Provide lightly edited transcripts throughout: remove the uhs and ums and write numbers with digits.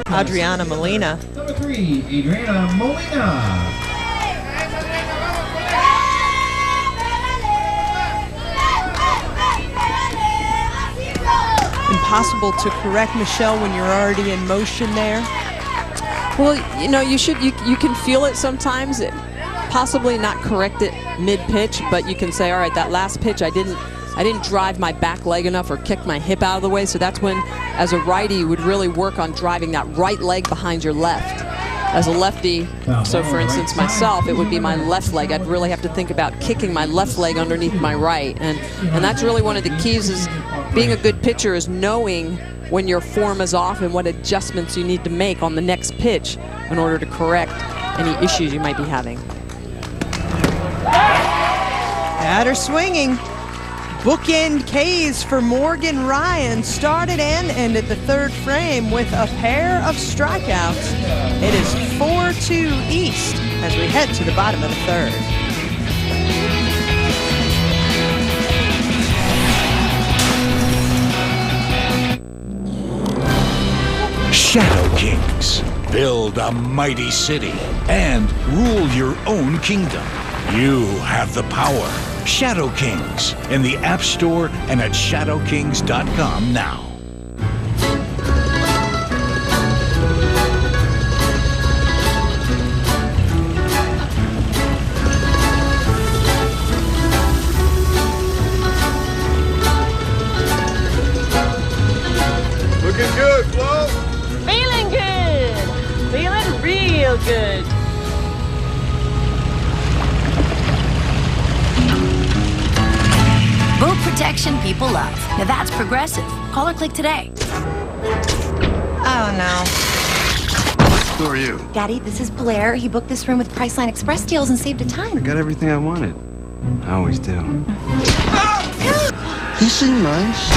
Adriana Molina. Number 3, Adriana Molina. Impossible to correct, Michelle, when you're already in motion there? Well, you know, you can feel it sometimes. Possibly not correct it mid-pitch, but you can say, all right, that last pitch I didn't drive my back leg enough or kick my hip out of the way. So that's when, as a righty, you would really work on driving that right leg behind your left. As a lefty, so for instance myself, it would be my left leg. I'd really have to think about kicking my left leg underneath my right. And that's really one of the keys, is being a good pitcher is knowing when your form is off and what adjustments you need to make on the next pitch in order to correct any issues you might be having. Batter swinging. Bookend K's for Morgan Ryan. Started and ended the third frame with a pair of strikeouts. It is 4-2 East as we head to the bottom of the third. Shadow Kings. Build a mighty city and rule your own kingdom. You have the power. Shadow Kings in the App Store and at shadowkings.com now. Looking good, Flo. Feeling good. Feeling real good. Boat protection people love. Now that's Progressive. Call or click today. Oh, no. Who are you? Daddy, this is Blair. He booked this room with Priceline Express deals and saved a ton. I got everything I wanted. I always do. He seemed nice.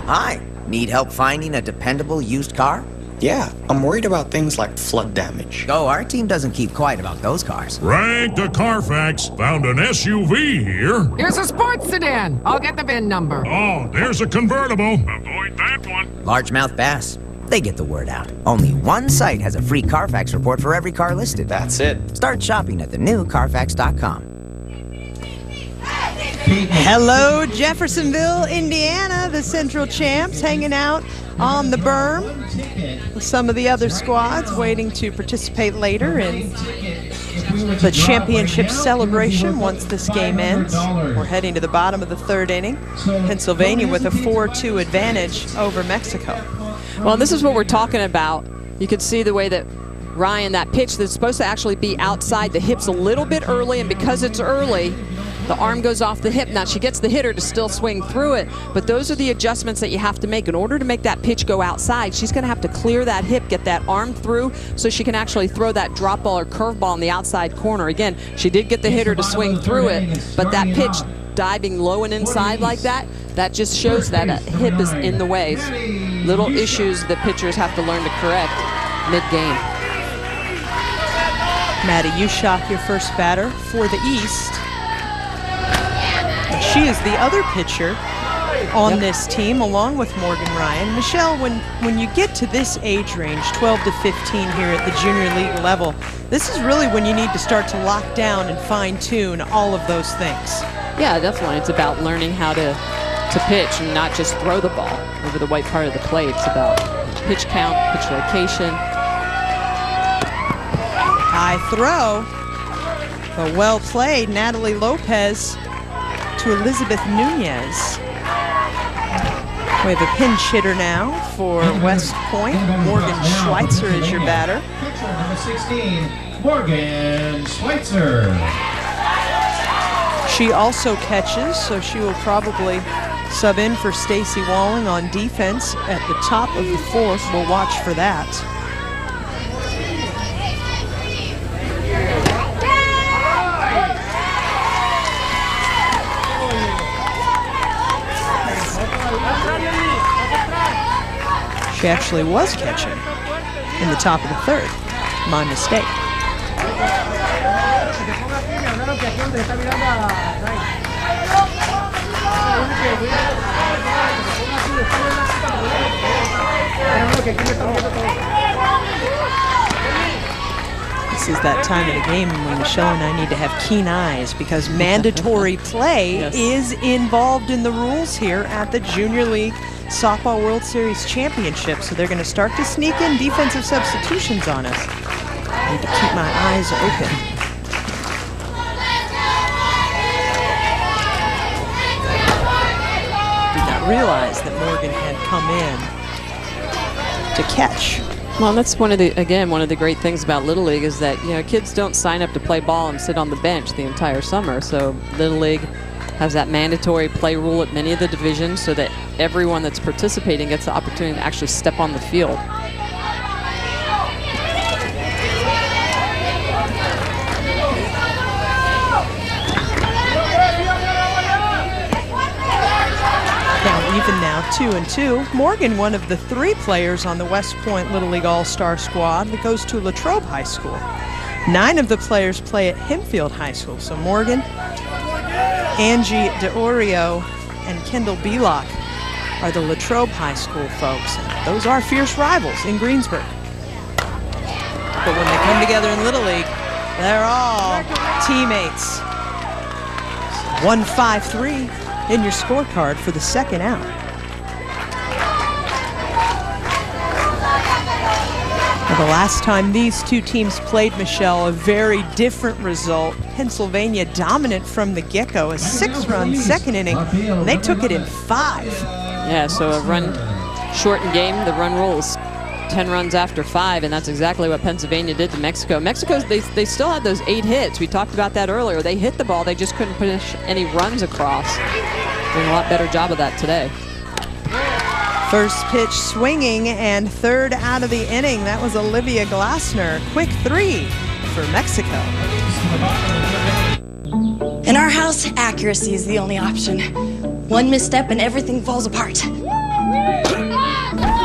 Hi, need help finding a dependable used car? Yeah, I'm worried about things like flood damage. Oh, our team doesn't keep quiet about those cars. Rank to Carfax. Found an SUV here. Here's a sports sedan. I'll get the VIN number. Oh, there's a convertible. Avoid that one. Largemouth bass. They get the word out. Only one site has a free Carfax report for every car listed. That's it. Start shopping at the new Carfax.com. Hello, Jeffersonville, Indiana. The Central Champs hanging out on the berm with some of the other squads waiting to participate later in the championship celebration once this game ends. We're heading to the bottom of the third inning. Pennsylvania with a 4-2 advantage over Mexico. Well, this is what we're talking about. You could see the way that Ryan, that pitch that's supposed to actually be outside the hips a little bit early, and because it's early, the arm goes off the hip. Now she gets the hitter to still swing through it, but those are the adjustments that you have to make. In order to make that pitch go outside, she's going to have to clear that hip, get that arm through so she can actually throw that drop ball or curve ball in the outside corner. Again, she did get the hitter to swing through it, but that pitch diving low and inside like that, that just shows that a hip is in the way. Little issues that pitchers have to learn to correct mid-game. Maddie Ushak, your first batter for the East. She is the other pitcher on this team, along with Morgan Ryan. Michelle, when you get to this age range, 12 to 15 here at the junior league level, this is really when you need to start to lock down and fine-tune all of those things. Yeah, definitely. It's about learning how to pitch and not just throw the ball over the white part of the plate. It's about pitch count, pitch location. High throw, but well played. Natalie Lopez to Elizabeth Nunez. We have a pinch hitter now for West Point. Morgan Schweitzer is your batter. Number 16, Morgan Schweitzer. She also catches, so she will probably sub in for Stacy Walling on defense at the top of the fourth. We'll watch for that. She actually was catching in the top of the third. My mistake. This is that time of the game when Michelle and I need to have keen eyes because mandatory play is involved in the rules here at the Junior League Softball World Series Championship. So they're going to start to sneak in defensive substitutions on us. I need to keep my eyes open. Did not realize that Morgan had come in to catch. Well, that's one of the great things about Little League is that, you know, kids don't sign up to play ball and sit on the bench the entire summer. So Little League has that mandatory play rule at many of the divisions so that everyone that's participating gets the opportunity to actually step on the field. Even now, 2-2. Morgan, one of the 3 players on the West Point Little League All-Star squad that goes to Latrobe High School. 9 of the players play at Hempfield High School. So Morgan, Angie DeOrio, and Kendall Belock are the Latrobe High School folks. And those are fierce rivals in Greensburg. But when they come together in Little League, they're all teammates. 1-5-3. In your scorecard for the second out. Well, the last time these two teams played, Michelle, a very different result. Pennsylvania dominant from the get-go, a 6-run second inning, and they took it in 5. Yeah, so a run shortened game. The run rule is 10 runs after 5, and that's exactly what Pennsylvania did to Mexico. Mexico, they still had those 8 hits. We talked about that earlier. They hit the ball. They just couldn't push any runs across. Doing a lot better job of that today. First pitch swinging and third out of the inning. That was Olivia Glassner. Quick 3 for Mexico. In our house, accuracy is the only option. One misstep and everything falls apart.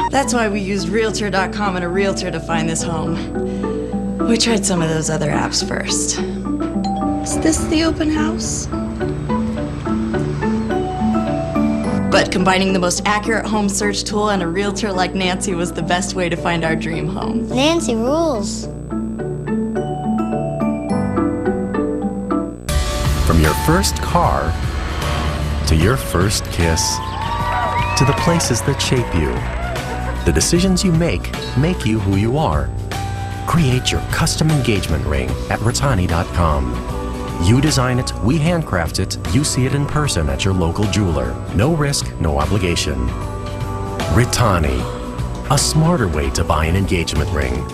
That's why we used Realtor.com and a realtor to find this home. We tried some of those other apps first. Is this the open house? But combining the most accurate home search tool and a realtor like Nancy was the best way to find our dream home. Nancy rules. From your first car to your first kiss to the places that shape you, the decisions you make you who you are. Create your custom engagement ring at Rattani.com. You design it, we handcraft it, you see it in person at your local jeweler. No risk, no obligation. Rattani, a smarter way to buy an engagement ring.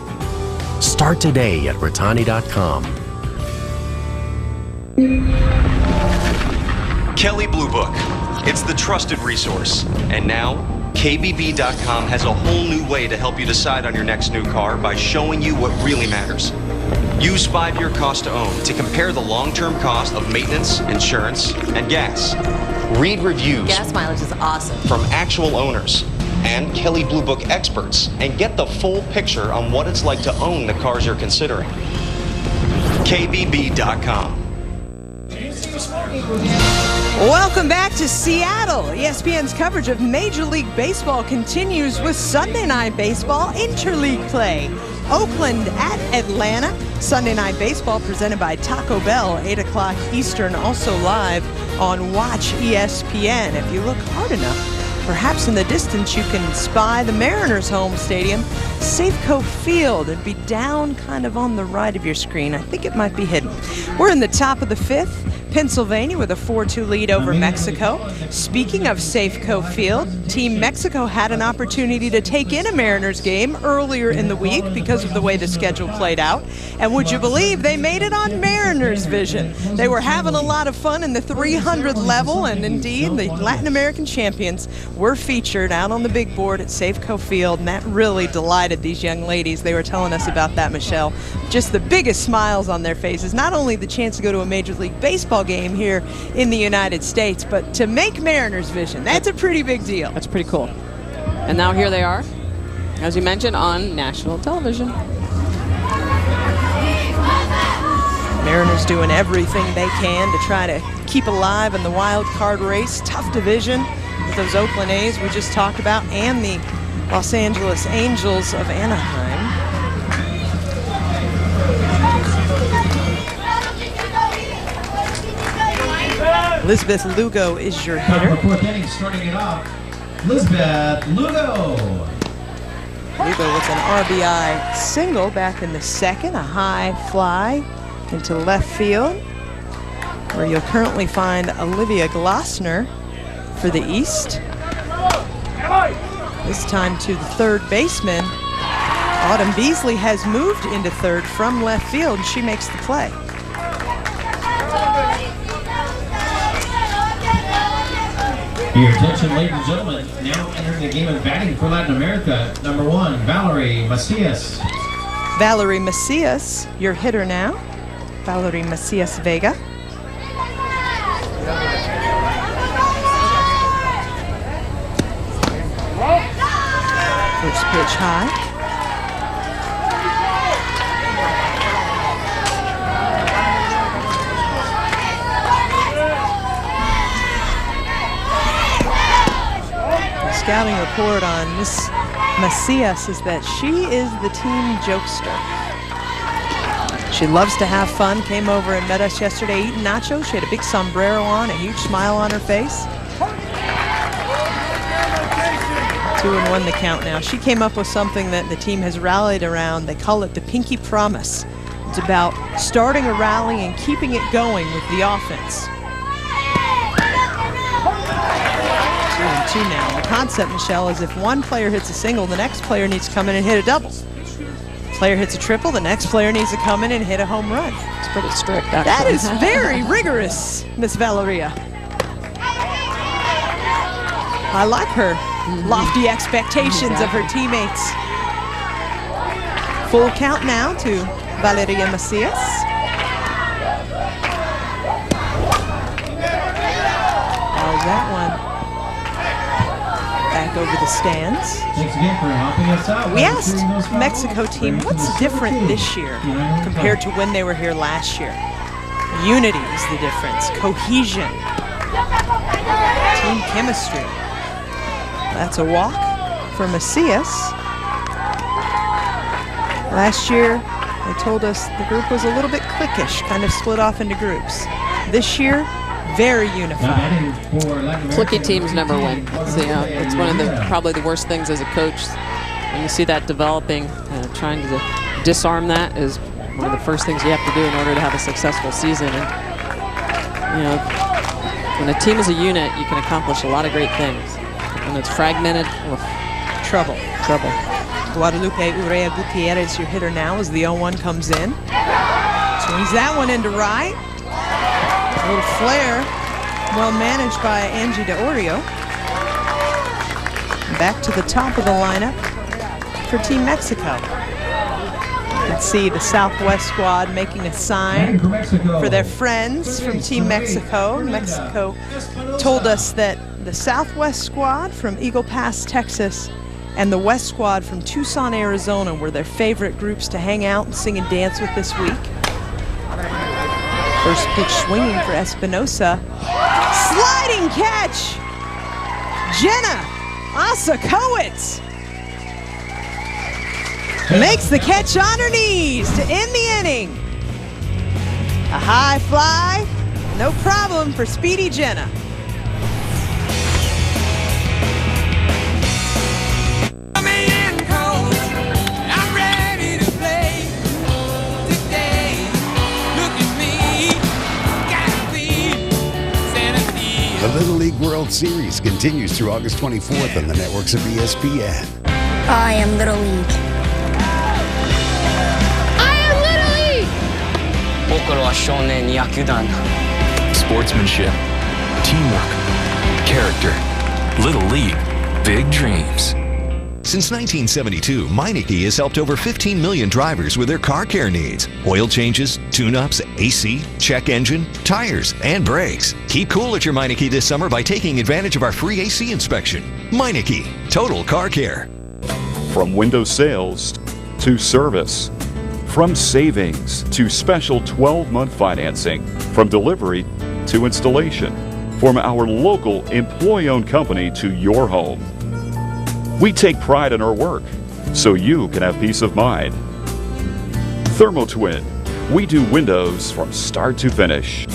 Start today at Rattani.com. Kelley Blue Book. It's the trusted resource. And now, KBB.com has a whole new way to help you decide on your next new car by showing you what really matters. Use 5-year cost to own to compare the long-term cost of maintenance, insurance, and gas. Read reviews. Gas mileage is awesome. From actual owners and Kelley Blue Book experts and get the full picture on what it's like to own the cars you're considering. KBB.com. Welcome back to Seattle. ESPN's coverage of Major League Baseball continues with Sunday Night Baseball interleague play. Oakland at Atlanta. Sunday Night Baseball presented by Taco Bell, 8 o'clock Eastern, also live on Watch ESPN. If you look hard enough, perhaps in the distance you can spy the Mariners' home stadium, Safeco Field. It'd be down kind of on the right of your screen. I think it might be hidden. We're in the top of the 5th. Pennsylvania with a 4-2 lead over Mexico. Speaking of Safeco Field, Team Mexico had an opportunity to take in a Mariners game earlier in the week because of the way the schedule played out. And would you believe they made it on Mariners Vision? They were having a lot of fun in the 300 level, and indeed the Latin American champions were featured out on the big board at Safeco Field, and that really delighted these young ladies. They were telling us about that, Michelle. Just the biggest smiles on their faces. Not only the chance to go to a Major League Baseball game here in the United States, but to make Mariners Vision, that's a pretty big deal. That's pretty cool. And now here they are, as you mentioned, on national television. Mariners doing everything they can to try to keep alive in the wild card race. Tough division with those Oakland A's we just talked about and the Los Angeles Angels of Anaheim. Elizabeth Lugo is your hitter. Fourth inning, starting it off, Elizabeth Lugo. Lugo with an RBI single back in the second, a high fly into left field, where you'll currently find Olivia Glossner for the East. This time to the third baseman. Autumn Beasley has moved into third from left field. She makes the play. Your attention, ladies and gentlemen. Now entering the game of batting for Latin America. Number 1, Valerie Macias. Valerie Macias, your hitter now. Valerie Macias Vega. First pitch high. The scouting report on Miss Macias is that she is the team jokester. She loves to have fun. Came over and met us yesterday eating nachos. She had a big sombrero on, a huge smile on her face. 2-1 the count now. She came up with something that the team has rallied around. They call it the Pinky Promise. It's about starting a rally and keeping it going with the offense. 2-2 now. The concept, Michelle, is if one player hits a single, the next player needs to come in and hit a double. Player hits a triple, the next player needs to come in and hit a home run. It's pretty strict, actually. That is very rigorous, Miss Valeria. I like her lofty expectations of her teammates. Full count now to Valeria Macias. How's that one? Back over the stands. Thanks again for helping us out. We asked Mexico team, what's different this year compared to when they were here last year? Unity is the difference. Cohesion. Team chemistry. That's a walk for Macias. Last year, they told us the group was a little bit cliquish, kind of split off into groups. This year, very unified. Clicky teams never win. So, it's one of the probably the worst things as a coach when you see that developing. Trying to disarm that is one of the first things you have to do in order to have a successful season. And when a team is a unit, you can accomplish a lot of great things. When it's fragmented, trouble. Guadalupe Urrea Gutierrez, your hitter now, as the 0-1 comes in. Swings that one into right. A little flare, well managed by Angie DeOrio. Back to the top of the lineup for Team Mexico. You can see the Southwest squad making a sign for their friends from Team Mexico. Mexico told us that the Southwest squad from Eagle Pass, Texas, and the West squad from Tucson, Arizona were their favorite groups to hang out and sing and dance with this week. First pitch swinging for Espinosa. Sliding catch! Jenna Osakowitz makes the catch on her knees to end the inning. A high fly, no problem for Speedy Jenna. The Little League World Series continues through August 24th on the networks of ESPN. I am Little League. I am Little League! Sportsmanship, teamwork, character. Little League, big dreams. Since 1972, Meineke has helped over 15 million drivers with their car care needs. Oil changes, tune-ups, AC, check engine, tires, and brakes. Keep cool at your Meineke this summer by taking advantage of our free AC inspection. Meineke, total car care. From window sales to service, from savings to special 12-month financing, from delivery to installation, from our local employee-owned company to your home. We take pride in our work, so you can have peace of mind. ThermoTwin. We do windows from start to finish.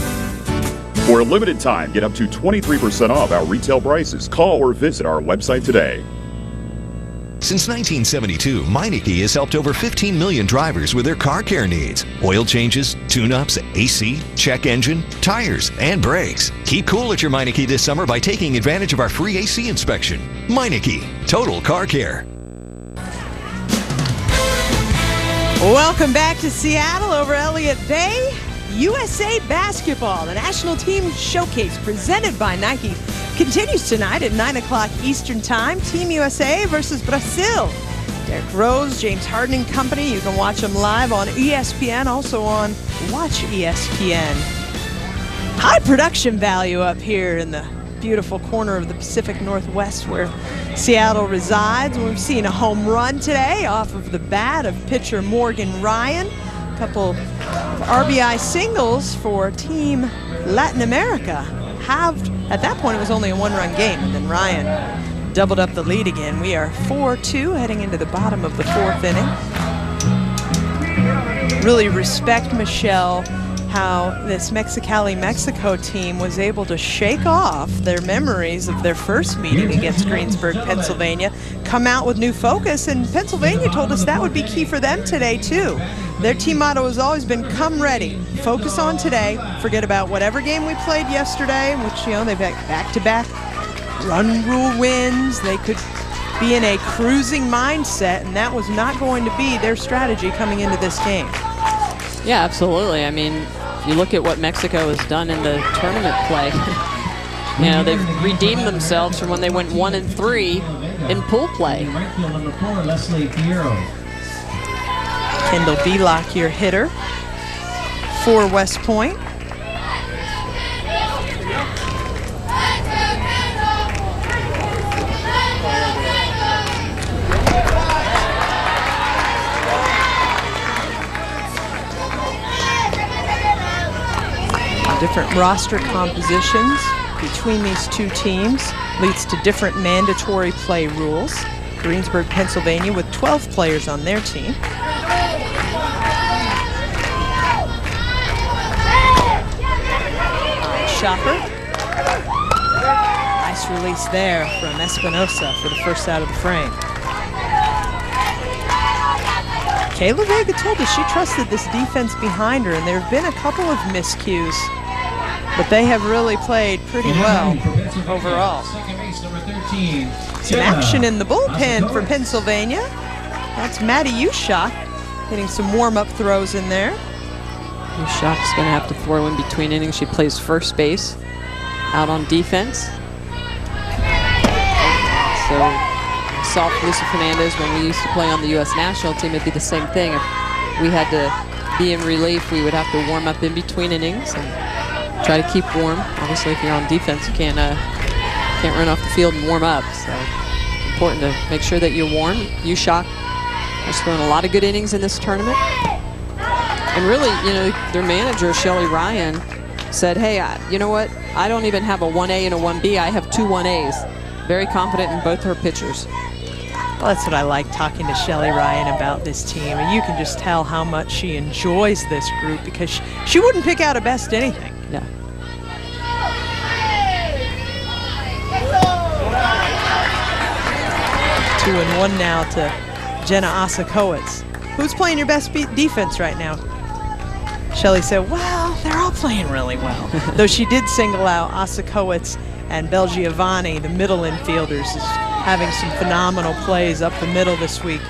For a limited time, get up to 23% off our retail prices. Call or visit our website today. Since 1972, Meineke has helped over 15 million drivers with their car care needs. Oil changes, tune-ups, AC, check engine, tires, and brakes. Keep cool at your Meineke this summer by taking advantage of our free AC inspection. Meineke, total car care. Welcome back to Seattle over Elliott Bay. USA Basketball, the national team showcase presented by Nike, continues tonight at 9 o'clock Eastern Time. Team USA versus Brazil. Derrick Rose, James Harden and company. You can watch them live on ESPN, also on Watch ESPN. High production value up here in the beautiful corner of the Pacific Northwest where Seattle resides. We've seen a home run today off of the bat of pitcher Morgan Ryan. A couple of RBI singles for Team Latin America. Halved, at that point it was only a one-run game, and then Ryan doubled up the lead again. We are 4-2 heading into the bottom of the fourth inning. Really respect, Michelle, how this Mexicali, Mexico team was able to shake off their memories of their first meeting against Greensburg, Pennsylvania, come out with new focus, and Pennsylvania told us that would be key for them today too. Their team motto has always been come ready, focus on today, forget about whatever game we played yesterday, which, you know, they've had back-to-back run rule wins. They could be in a cruising mindset, and that was not going to be their strategy coming into this game. Yeah, absolutely. I mean, if you look at what Mexico has done in the tournament play, you know, they've redeemed themselves from when they went 1-3 in pool play. Right field number 4, Leslie Fierro. Kendall Belock, your hitter for West Point. Different roster compositions between these two teams leads to different mandatory play rules. Greensburg, Pennsylvania with 12 players on their team. Shopper. Nice release there from Espinosa for the first out of the frame. Kayla Vega told us she trusted this defense behind her, and there have been a couple of miscues, but they have really played pretty well overall. Some action in the bullpen for Pennsylvania. That's Maddie Ushak hitting some warm-up throws in there. Ushak's going to have to throw in between innings. She plays first base out on defense. So saw Lisa Fernandez when we used to play on the U.S. national team. It'd be the same thing. If we had to be in relief, we would have to warm up in between innings and try to keep warm. Obviously, if you're on defense, you can't run off the field and warm up. So it's important to make sure that you're warm. Ushak has thrown a lot of good innings in this tournament. And really, you know, their manager, Shelly Ryan, said, hey, you know what? I don't even have a 1A and a 1B. I have 2 1As. Very confident in both her pitchers. Well, that's what I like talking to Shelly Ryan about this team. And you can just tell how much she enjoys this group because she wouldn't pick out a best anything. Yeah. Two and one now to Jenna Osakowicz. Who's playing your best defense right now? Shelly said, well, they're all playing really well. Though she did single out Osakowicz and Belgiovanni, the middle infielders, is having some phenomenal plays up the middle this week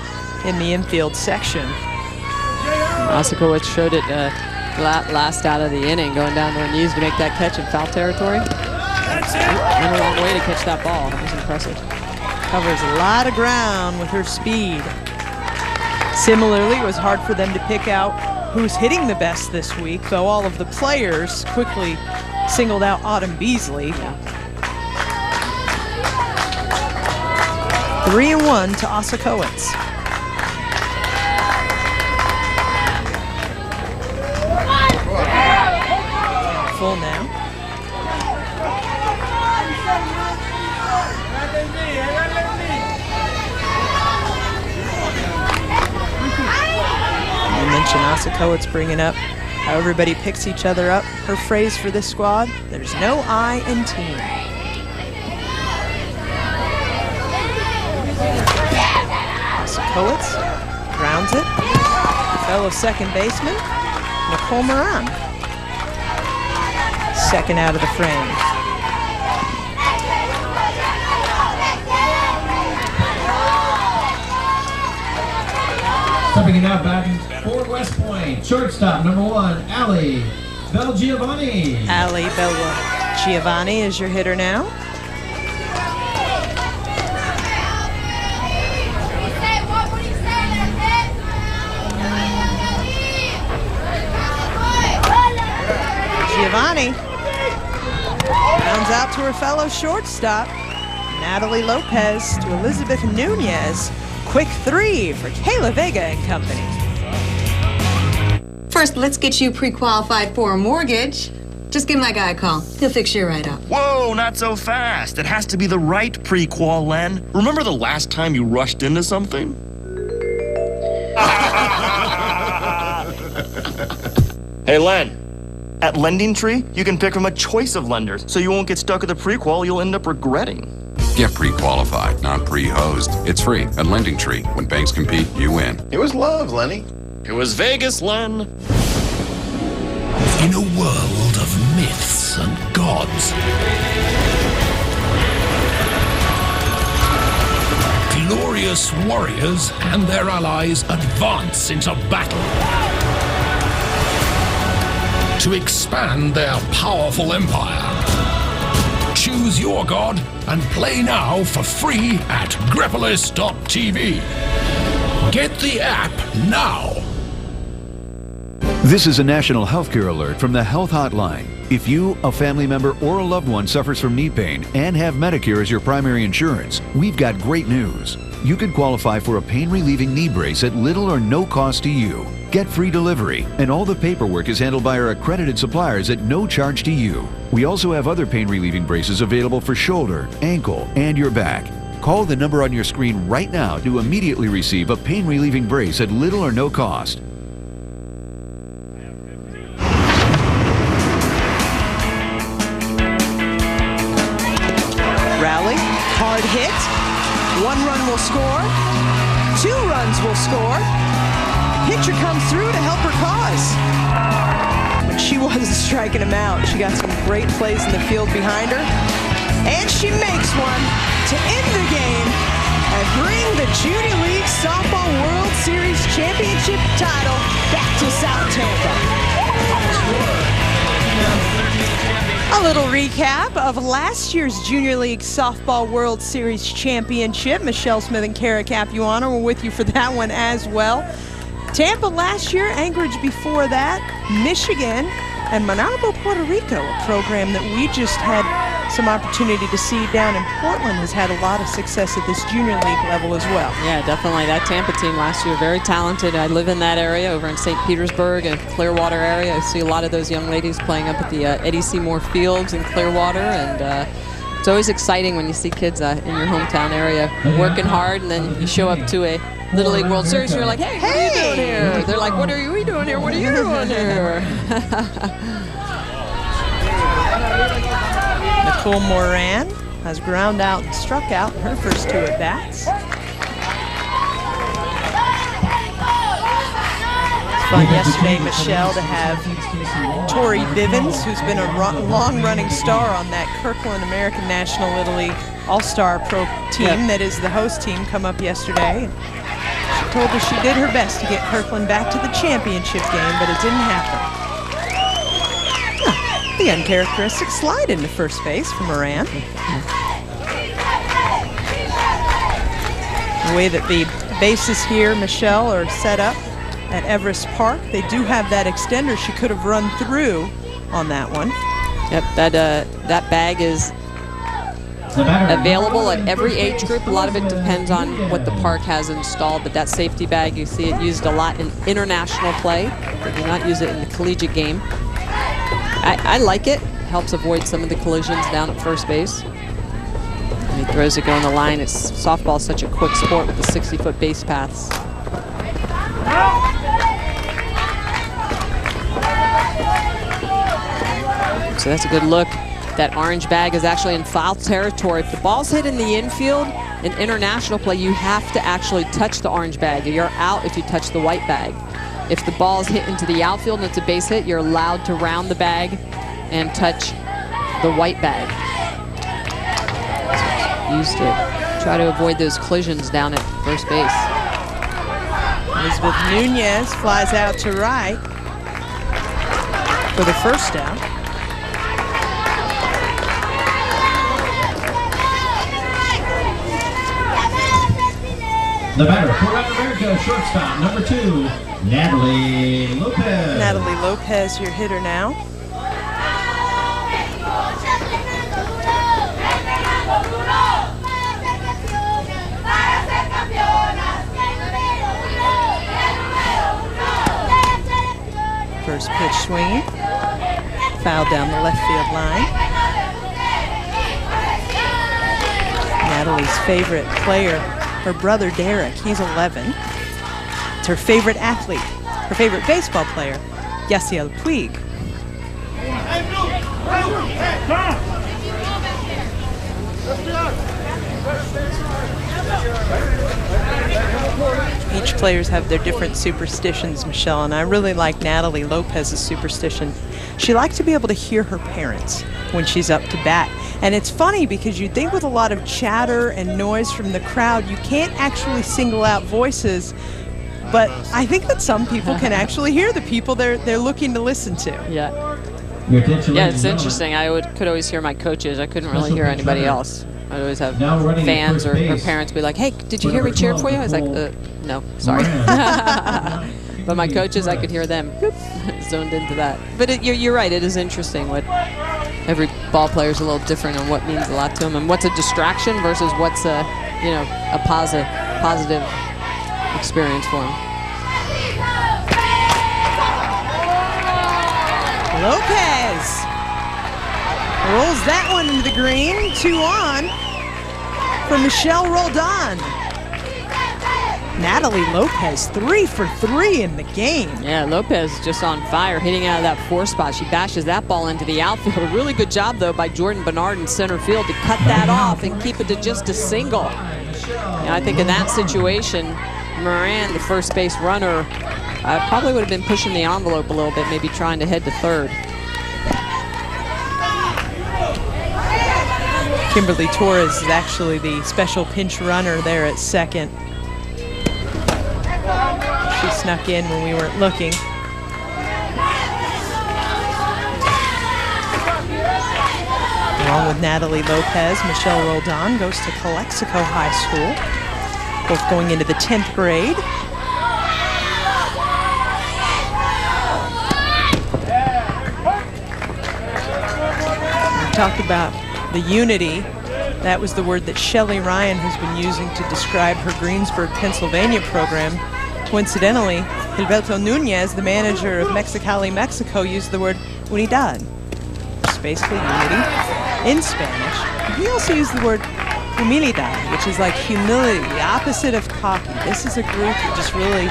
in the infield section. Osakowicz showed it last out of the inning, going down to her knees to make that catch in foul territory. Went a long way to catch that ball. That was impressive. Covers a lot of ground with her speed. Similarly, it was hard for them to pick out who's hitting the best this week, though all of the players quickly singled out Autumn Beasley. 3-1 to Osakowicz. Full now. Shanasa Coates bringing up how everybody picks each other up. Her phrase for this squad, there's no I in team. Shanasa Coates grounds it. Fellow second baseman, Nicole Moran. Second out of the frame. Stepping it out back for West Point, shortstop number 1, Ali Belgiovanni. Ali Belgiovanni is your hitter now. Giovanni rounds out to her fellow shortstop, Natalie Lopez, to Elizabeth Nunez. Quick 3 for Kayla Vega and company. First, let's get you pre-qualified for a mortgage. Just give my guy a call. He'll fix you right up. Whoa, not so fast. It has to be the right pre-qual, Len. Remember the last time you rushed into something? Hey, Len. At Lending Tree, you can pick from a choice of lenders, so you won't get stuck at the pre-qual you'll end up regretting. Get pre-qualified, not pre-hosed. It's free at Lending Tree. When banks compete, you win. It was love, Lenny. It was Vegas, Len. In a world of myths and gods, glorious warriors and their allies advance into battle to expand their powerful empire. Choose your god and play now for free at Grepolis.tv. Get the app now. This is a national healthcare alert from the Health Hotline. If you, a family member, or a loved one suffers from knee pain and have Medicare as your primary insurance, we've got great news. You could qualify for a pain-relieving knee brace at little or no cost to you. Get free delivery, and all the paperwork is handled by our accredited suppliers at no charge to you. We also have other pain-relieving braces available for shoulder, ankle, and your back. Call the number on your screen right now to immediately receive a pain-relieving brace at little or no cost. Rally, hard hit. 1 run will score. 2 runs will score. Pitcher comes through to help her cause. When she wasn't striking him out, she got some great plays in the field behind her. And she makes one to end the game and bring the Junior League Softball World Series Championship title back to South Tampa. A little recap of last year's Junior League Softball World Series Championship. Michelle Smith and Kara Capuano were with you for that one as well. Tampa last year, Anchorage before that, Michigan, and Manabo, Puerto Rico, a program that we just had some opportunity to see down in Portland, has had a lot of success at this Junior League level as well. Yeah, definitely. That Tampa team last year, very talented. I live in that area over in St. Petersburg and Clearwater area. I see a lot of those young ladies playing up at the Eddie Seymour Fields in Clearwater, and it's always exciting when you see kids in your hometown area working hard, and then you show up to a Little League World Series, and you're like, hey, what are you doing here? They're like, what are we doing here? What are you doing here? Nicole Moran has ground out and struck out in her first 2 at-bats. It's fun yesterday, Michelle, to have Tori Bivens, who's been a long-running star on that Kirkland American National Little League All-Star Pro team that is the host team, come up yesterday. She told us she did her best to get Kirkland back to the championship game, but it didn't happen. The uncharacteristic slide into first base for Moran. The way that the bases here, Michelle, are set up at Everest Park, they do have that extender she could have run through on that one. Yep, that bag is available at every age group. A lot of it depends on what the park has installed, but that safety bag, you see it used a lot in international play. They do not use it in the collegiate game. I like it. Helps avoid some of the collisions down at first base. And he throws it going the line. Softball is such a quick sport with the 60-foot base paths. So that's a good look. That orange bag is actually in foul territory. If the ball's hit in the infield, in international play, you have to actually touch the orange bag. You're out if you touch the white bag. If the ball's hit into the outfield and it's a base hit, you're allowed to round the bag and touch the white bag. So used to try to avoid those collisions down at first base. Elizabeth Nunez flies out to right for the first down. The batter for Latin America, shortstop, number 2, Natalie Lopez. Natalie Lopez, your hitter now. First pitch swinging. Foul down the left field line. Natalie's favorite player, her brother Derek, he's 11. It's her favorite athlete, her favorite baseball player, Yasiel Puig. Each players have their different superstitions, Michelle, and I really like Natalie Lopez's superstition. She likes to be able to hear her parents when she's up to bat. And it's funny because you'd think with a lot of chatter and noise from the crowd, you can't actually single out voices, but I think that some people can actually hear the people they're looking to listen to. Yeah. Yeah, it's interesting. I could always hear my coaches. I couldn't really hear anybody else. I'd always have fans or parents be like, hey, did you hear me cheer for you? I was like, no, sorry. But my coaches, I could hear them zoned into that. But you're right, it is interesting what every ball player is a little different on what means a lot to them and what's a distraction versus what's a positive experience for them. Lopez rolls that one into the green. 2 on for Michelle Roldan. Natalie Lopez, 3 for 3 in the game. Yeah, Lopez just on fire, hitting out of that 4 spot. She bashes that ball into the outfield. A really good job, though, by Jordan Bernard in center field to cut that off and keep it to just a single. And I think in that situation, Moran, the first base runner, probably would have been pushing the envelope a little bit, maybe trying to head to third. Kimberly Torres is actually the special pinch runner there at second. She snuck in when we weren't looking. Along with Natalie Lopez, Michelle Roldan goes to Calexico High School, both going into the 10th grade. We talked about the unity. That was the word that Shelly Ryan has been using to describe her Greensburg, Pennsylvania program. Coincidentally, Gilberto Nunez, the manager of Mexicali, Mexico, used the word unidad, which is basically unity in Spanish. He also used the word humildad, which is like humility, the opposite of cocky. This is a group that just really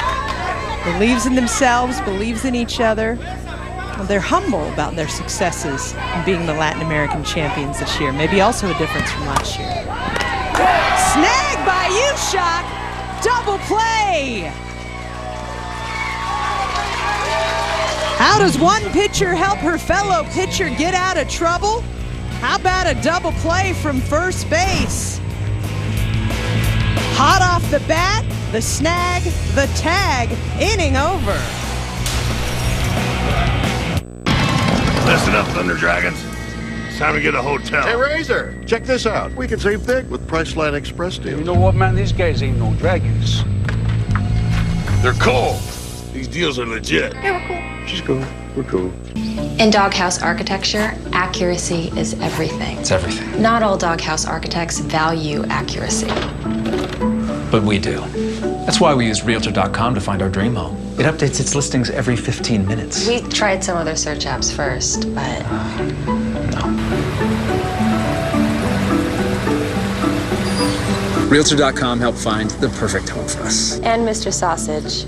believes in themselves, believes in each other. They're humble about their successes in being the Latin American champions this year. Maybe also a difference from last year. Snag by Ushak. Double play. How does one pitcher help her fellow pitcher get out of trouble? How about a double play from first base? Hot off the bat, the snag, the tag, inning over. Listen up, Thunder Dragons. It's time to get a hotel. Hey, Razor, check this out. We can save big with Priceline Express deals. You know what, man? These guys ain't no dragons. They're cool. These deals are legit. Yeah, we're cool. She's cool. We're cool. In doghouse architecture, accuracy is everything. It's everything. Not all doghouse architects value accuracy. But we do. That's why we use Realtor.com to find our dream home. It updates its listings every 15 minutes. We tried some other search apps first, but... Realtor.com helped find the perfect home for us. And Mr. Sausage.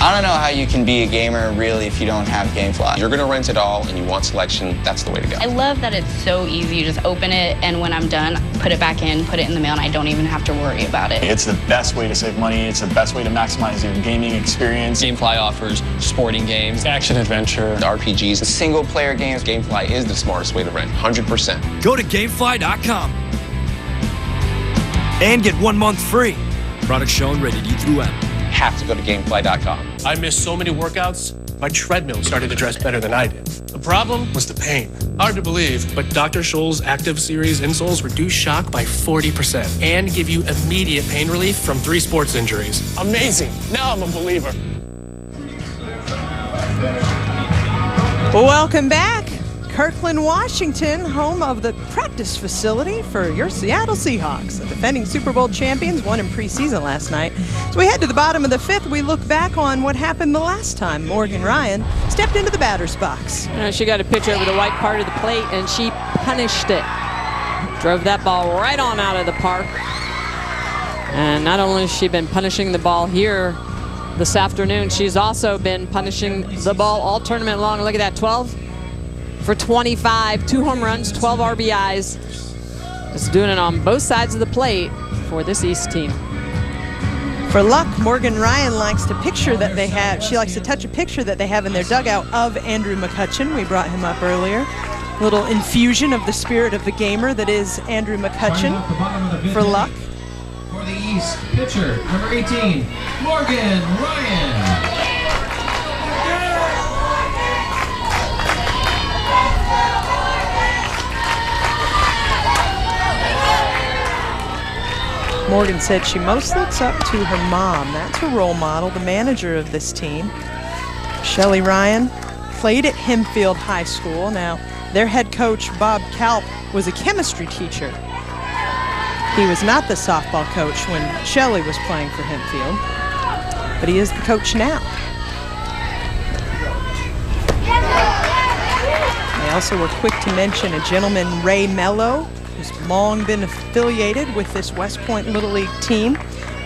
Ahora don't know how you can be a gamer really if you don't have GameFly. You're gonna rent it all and you want selection, that's the way to go. I love that it's so easy. You just open it, and when I'm done, put it back in, put it in the mail, and I don't even have to worry about it. It's the best way to save money. It's the best way to maximize your gaming experience. GameFly offers sporting games, action adventure, RPGs, single-player games. GameFly is the smartest way to rent, 100%. Go to GameFly.com and get 1 month free. Product shown rated E through M. Have to go to GameFly.com. I missed so many workouts, my treadmill started to dress better than I did. The problem was the pain. Hard to believe, but Dr. Scholl's Active Series insoles reduce shock by 40% and give you immediate pain relief from 3 sports injuries. Amazing. Now I'm a believer. Welcome back. Kirkland, Washington, home of the practice facility for your Seattle Seahawks. The defending Super Bowl champions won in preseason last night. So we head to the bottom of the 5th. We look back on what happened the last time Morgan Ryan stepped into the batter's box. She got a pitch over the white part of the plate, and she punished it. Drove that ball right on out of the park. And not only has she been punishing the ball here this afternoon, she's also been punishing the ball all tournament long. Look at that, 12 for 25, 2 home runs, 12 RBIs. Just doing it on both sides of the plate for this East team. For luck, Morgan Ryan likes to picture that they have, she likes to touch a picture that they have in their dugout of Andrew McCutcheon. We brought him up earlier. Little infusion of the spirit of the gamer that is Andrew McCutcheon. For luck. For the East, pitcher, number 18, Morgan Ryan. Morgan said she most looks up to her mom. That's her role model, the manager of this team. Shelly Ryan played at Hempfield High School. Now, their head coach, Bob Kalp, was a chemistry teacher. He was not the softball coach when Shelly was playing for Hempfield, but he is the coach now. They also were quick to mention a gentleman, Ray Mello, who's long been affiliated with this West Point Little League team.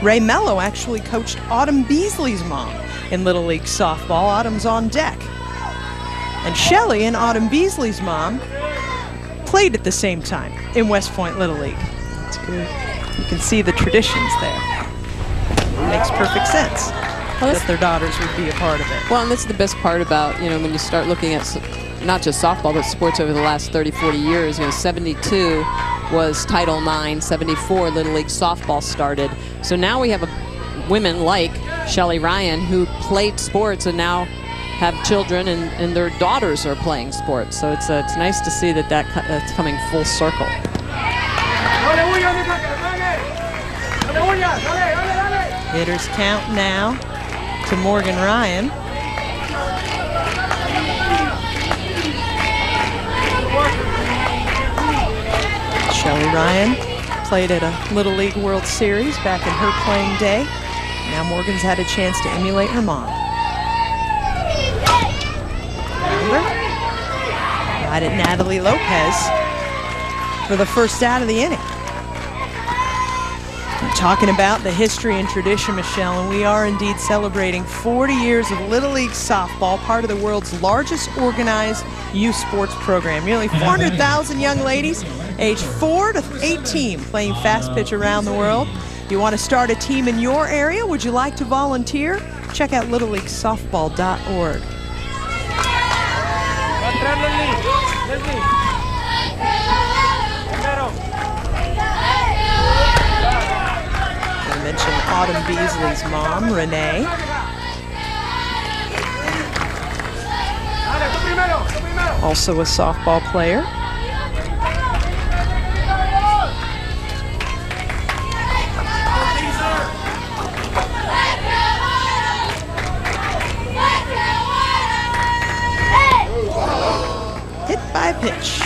Ray Mello actually coached Autumn Beasley's mom in Little League softball. Autumn's on deck. And Shelly and Autumn Beasley's mom played at the same time in West Point Little League. That's good. You can see the traditions there. It makes perfect sense that their daughters would be a part of it. Well, and that's the best part about, when you start looking at not just softball, but sports over the last 30, 40 years. 72 was Title IX, 74 Little League softball started. So now we have women like Shelly Ryan who played sports and now have children, and their daughters are playing sports. So it's nice to see that's coming full circle. Hitters count now to Morgan Ryan. Shelly Ryan played at a Little League World Series back in her playing day. Now Morgan's had a chance to emulate her mom. Right at Natalie Lopez for the first out of the inning. We're talking about the history and tradition, Michelle, and we are indeed celebrating 40 years of Little League softball, part of the world's largest organized youth sports program. Nearly 400,000 young ladies aged 4 to 18 playing fast pitch around the world. You want to start a team in your area? Would you like to volunteer? Check out littleleaguesoftball.org. I mentioned Autumn Beasley's mom, Renee. Also a softball player. Hit by pitch.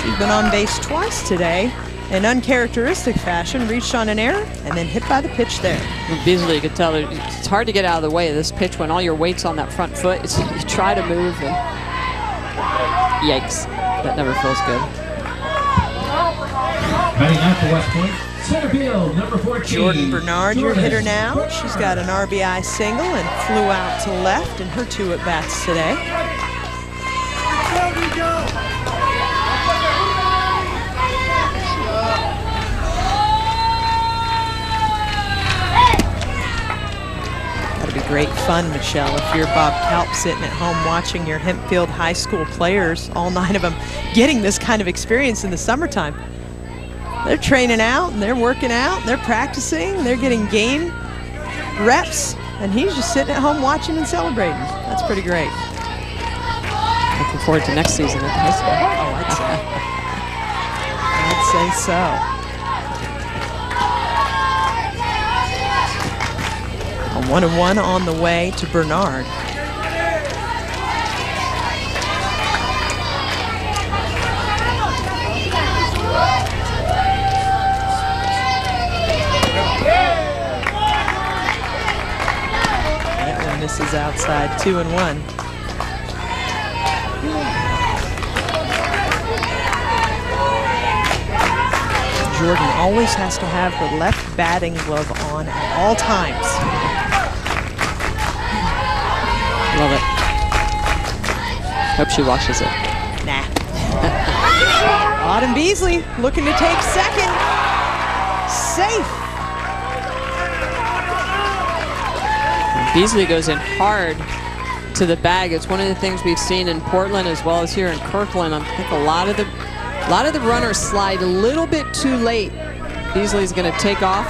She's been on base twice today. In uncharacteristic fashion, reached on an error and then hit by the pitch there. Beasley, you could tell it's hard to get out of the way of this pitch when all your weight's on that front foot. You try to move and yikes, that never feels good. Batting out for West Point, Center field, number 14. Jordan Bernard, your hitter now. She's got an RBI single and flew out to left in her 2 at-bats today. That'll be great fun, Michelle, if you're Bob Kalp sitting at home watching your Hempfield High School players, all 9 of them, getting this kind of experience in the summertime. They're training out, and they're working out, and they're practicing, they're getting game reps, and he's just sitting at home watching and celebrating. That's pretty great. Looking forward to next season at the high school. Oh, I'd say so. A 1-1 on the way to Bernard. That one misses outside, 2-1. Jordan always has to have her left batting glove on at all times. Love it. Hope she washes it. Nah. Autumn Beasley looking to take second. Safe. Beasley goes in hard to the bag. It's one of the things we've seen in Portland as well as here in Kirkland. I think a lot of the runners slide a little bit too late. Beasley's going to take off.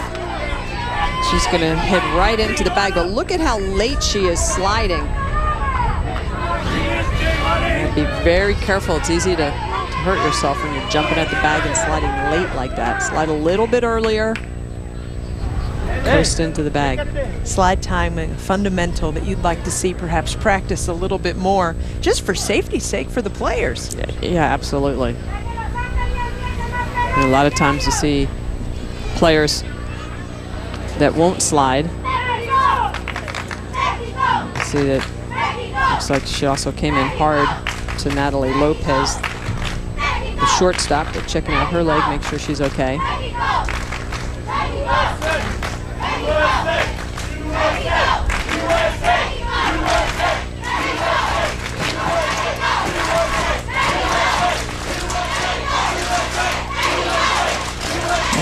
She's going to head right into the bag, but look at how late she is sliding. Be very careful. It's easy to hurt yourself when you're jumping at the bag and sliding late like that. Slide a little bit earlier. Coast into the bag. Slide timing, fundamental that you'd like to see perhaps practice a little bit more, just for safety's sake for the players. Yeah, absolutely. And a lot of times you see players that won't slide. You see that looks like she also came in hard to Natalie Lopez, the shortstop, but checking out her leg, make sure she's okay.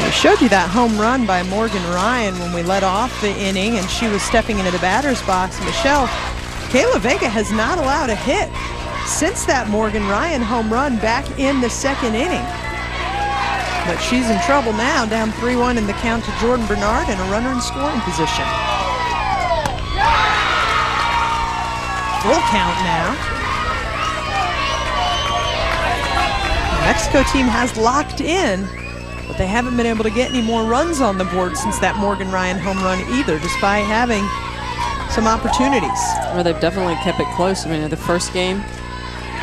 We showed you that home run by Morgan Ryan when we led off the inning and she was stepping into the batter's box. Michelle, Kayla Vega has not allowed a hit since that Morgan Ryan home run back in the 2nd inning. But she's in trouble now, down 3-1 in the count to Jordan Bernard and a runner in scoring position. Full count now. The Mexico team has locked in, but they haven't been able to get any more runs on the board since that Morgan Ryan home run either, despite having some opportunities. Well, they've definitely kept it close. I mean, the first game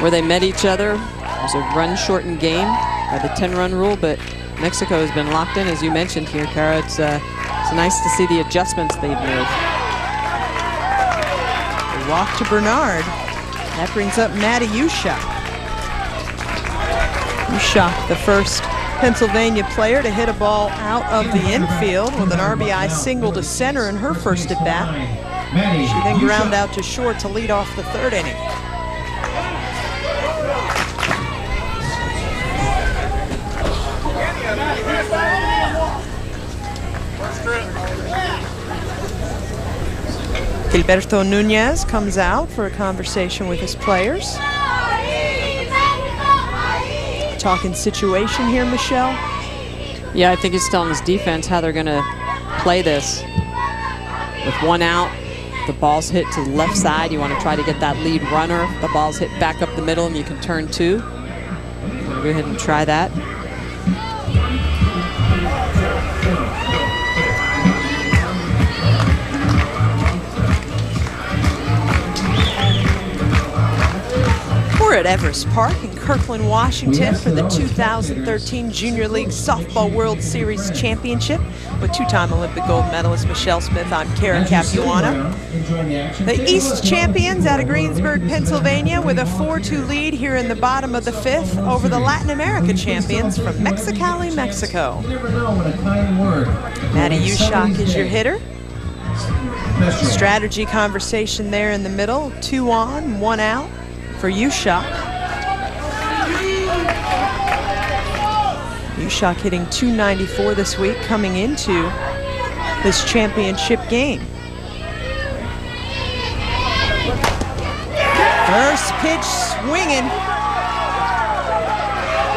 where they met each other, it was a run-shortened game by the 10-run rule, but Mexico has been locked in, as you mentioned here, Kara. It's nice to see the adjustments they've made. The walk to Bernard. That brings up Maddie Ushak. Ushak, the first Pennsylvania player to hit a ball out of the infield with an RBI single to center in her first at-bat. She then ground out to short to lead off the 3rd inning. Gilberto Nunez comes out for a conversation with his players. Talking situation here, Michelle. Yeah, I think he's telling his defense how they're going to play this. With 1 out, the ball's hit to the left side. You want to try to get that lead runner. The ball's hit back up the middle and you can turn 2. Go ahead and try that. We're at Everest Park in Kirkland, Washington for the 2013 Junior League Softball World Series Championship with two-time Olympic gold medalist Michelle Smith. I'm Kara Capuano. The East champions out of Greensburg, Pennsylvania with a 4-2 lead here in the bottom of the fifth over the Latin America champions from Mexicali, Mexico. Maddie Ushak is your hitter. Strategy conversation there in the middle. 2 on, 1 out for Ushak. Ushak hitting .294 this week coming into this championship game. First pitch swinging.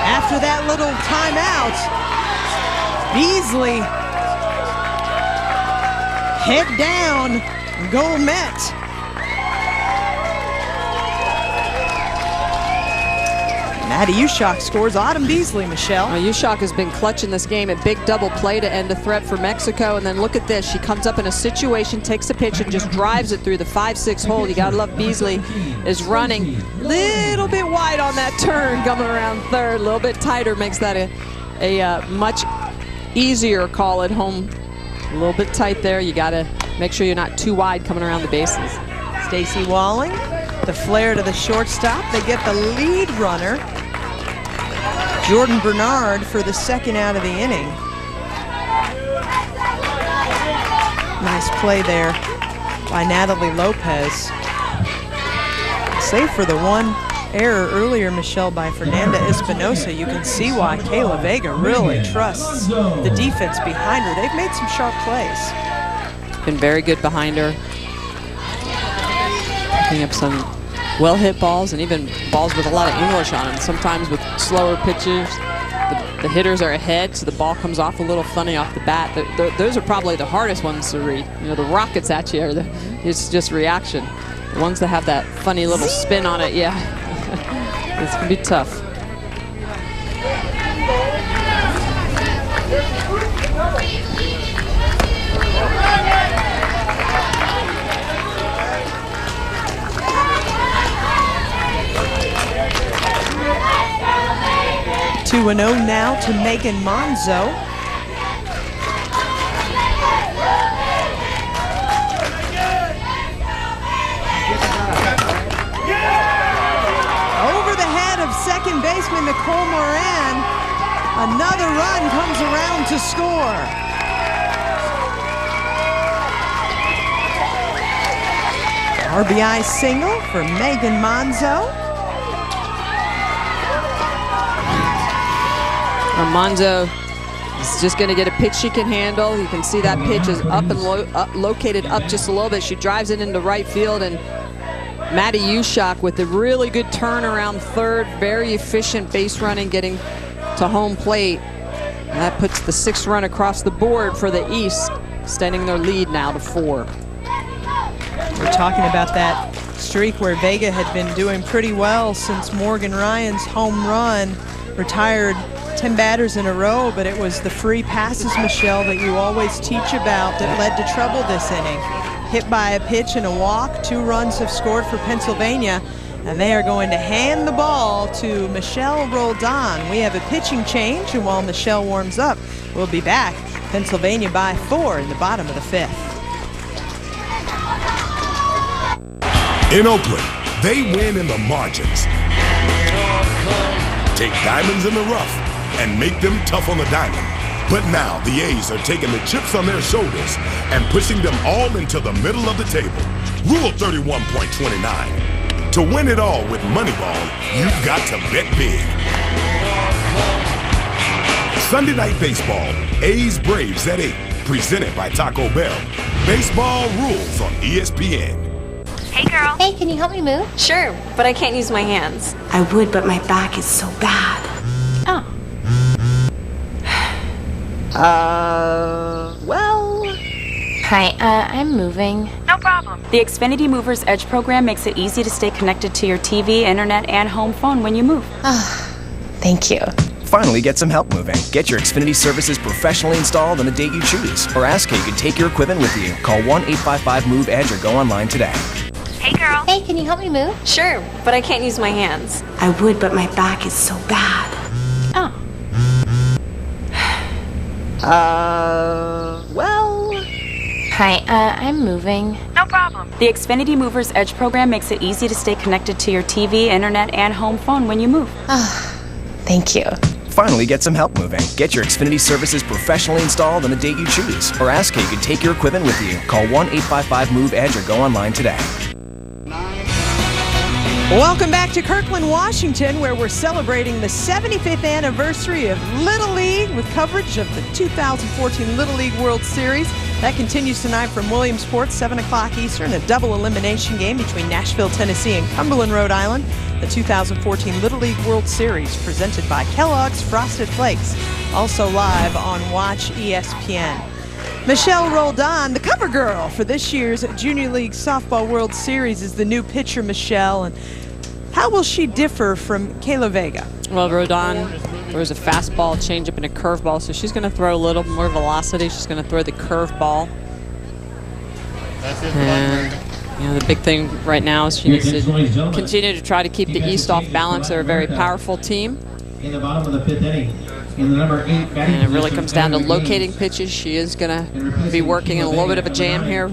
After that little timeout, Beasley head down, goal met. Maddie Ushak scores. Autumn Beasley, Michelle. Well, Ushak has been clutch in this game. A big double play to end a threat for Mexico. And then look at this. She comes up in a situation, takes a pitch, and just drives it through the 5-6 hole. You got to love Beasley is running a little bit wide on that turn, coming around third. A little bit tighter makes that a much easier call at home. A little bit tight there. You got to make sure you're not too wide coming around the bases. Stacy Walling, the flare to the shortstop. They get the lead runner, Jordan Bernard, for the second out of the inning. Nice play there by Natalie Lopez. Save for the one error earlier, Michelle, by Fernanda Espinosa. You can see why Kayla Vega really trusts the defense behind her. They've made some sharp plays. Been very good behind her. Picking up some well-hit balls and even balls with a lot of English on them. Sometimes with slower pitches, the hitters are ahead, so the ball comes off a little funny off the bat. Those are probably the hardest ones to read. You know, the rockets at you, it's just reaction. The ones that have that funny little spin on it, yeah, it's gonna be tough. Two 2-0 now to Megan Monzo. Over the head of second baseman Nicole Moran. Another run comes around to score. RBI single for Megan Monzo. Monzo is just going to get a pitch she can handle. You can see that pitch is up and located up just a little bit. She drives it into right field, and Maddie Ushak with a really good turn around third, very efficient base running, getting to home plate. And that puts the 6th run across the board for the East, extending their lead now to 4. We're talking about that streak where Vega had been doing pretty well since Morgan Ryan's home run, retired 10 batters in a row, but it was the free passes, Michelle, that you always teach about that led to trouble this inning. Hit by a pitch and a walk. 2 runs have scored for Pennsylvania, and they are going to hand the ball to Michelle Roldan. We have a pitching change, and while Michelle warms up, we'll be back. Pennsylvania by 4 in the bottom of the 5th. In Oakland, they win in the margins. Take diamonds in the rough and make them tough on the diamond. But now the A's are taking the chips on their shoulders and pushing them all into the middle of the table. Rule 31.29. To win it all with Moneyball, you've got to bet big. Sunday Night Baseball, A's Braves at 8, presented by Taco Bell. Baseball rules on ESPN. Hey girl. Hey, can you help me move? Sure, but I can't use my hands. I would, but my back is so bad. Oh. Well. Hi, I'm moving. No problem. The Xfinity Mover's Edge program makes it easy to stay connected to your TV, internet, and home phone when you move. Thank you. Finally get some help moving. Get your Xfinity services professionally installed on the date you choose. Or ask how you can take your equipment with you. Call 1-855-MOVE-EDGE or go online today. Hey, girl. Hey, can you help me move? Sure, but I can't use my hands. I would, but my back is so bad. Oh. Well. Hi, I'm moving. No problem. The Xfinity Movers Edge program makes it easy to stay connected to your TV, internet, and home phone when you move. Thank you. Finally, get some help moving. Get your Xfinity services professionally installed on the date you choose. Or ask how you can take your equipment with you. Call 1-855-MOVE-EDGE or go online today. Welcome back to Kirkland, Washington, where we're celebrating the 75th anniversary of Little League with coverage of the 2014 Little League World Series. That continues tonight from Williamsport, 7 o'clock Eastern, a double elimination game between Nashville, Tennessee and Cumberland, Rhode Island. The 2014 Little League World Series presented by Kellogg's Frosted Flakes. Also live on Watch ESPN. Michelle Roldan, the cover girl for this year's Junior League Softball World Series, is the new pitcher, Michelle. And how will she differ from Kayla Vega? Well, Roldan throws a fastball, changeup, and a curveball, so she's going to throw a little more velocity. She's going to throw the curveball. And, you know, the big thing right now is she needs to continue to try to keep the East off balance. They're a very powerful team. In the bottom of the 5th inning. In the number 8 batting and it really comes down to locating pitches. She is going to be working in a little bit of a jam here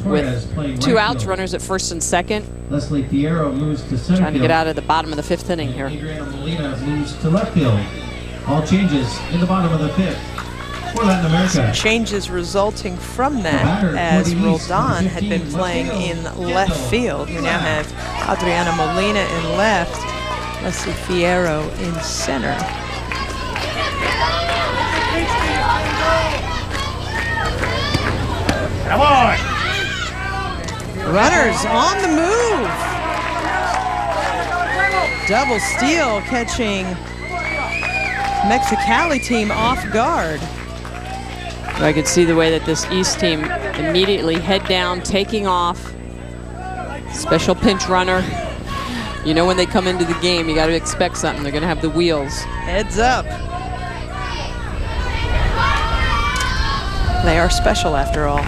with 2 outs, runners at first and second. Leslie Fierro moves to center trying to get out of the bottom of the 5th inning here. Adriana Molina moves to left field. All changes in the bottom of the 5th for Latin America. Some changes resulting from that as Roldan had been playing in left field. We now have Adriana Molina in left, Leslie Fierro in center. Come on! Runners on the move. Double steal catching Mexicali team off guard. I could see the way that this East team immediately head down, taking off. Special pinch runner. You know when they come into the game, you got to expect something. They're going to have the wheels. Heads up. They are special after all.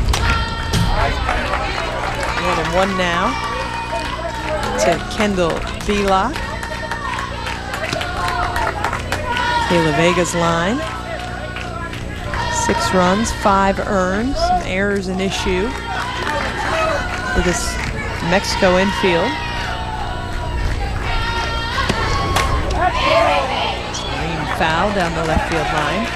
1-1 now to Kendall Vila. Kayla Vega's line. 6 runs, 5 earned. Some errors an issue for this Mexico infield. Screen foul down the left field line.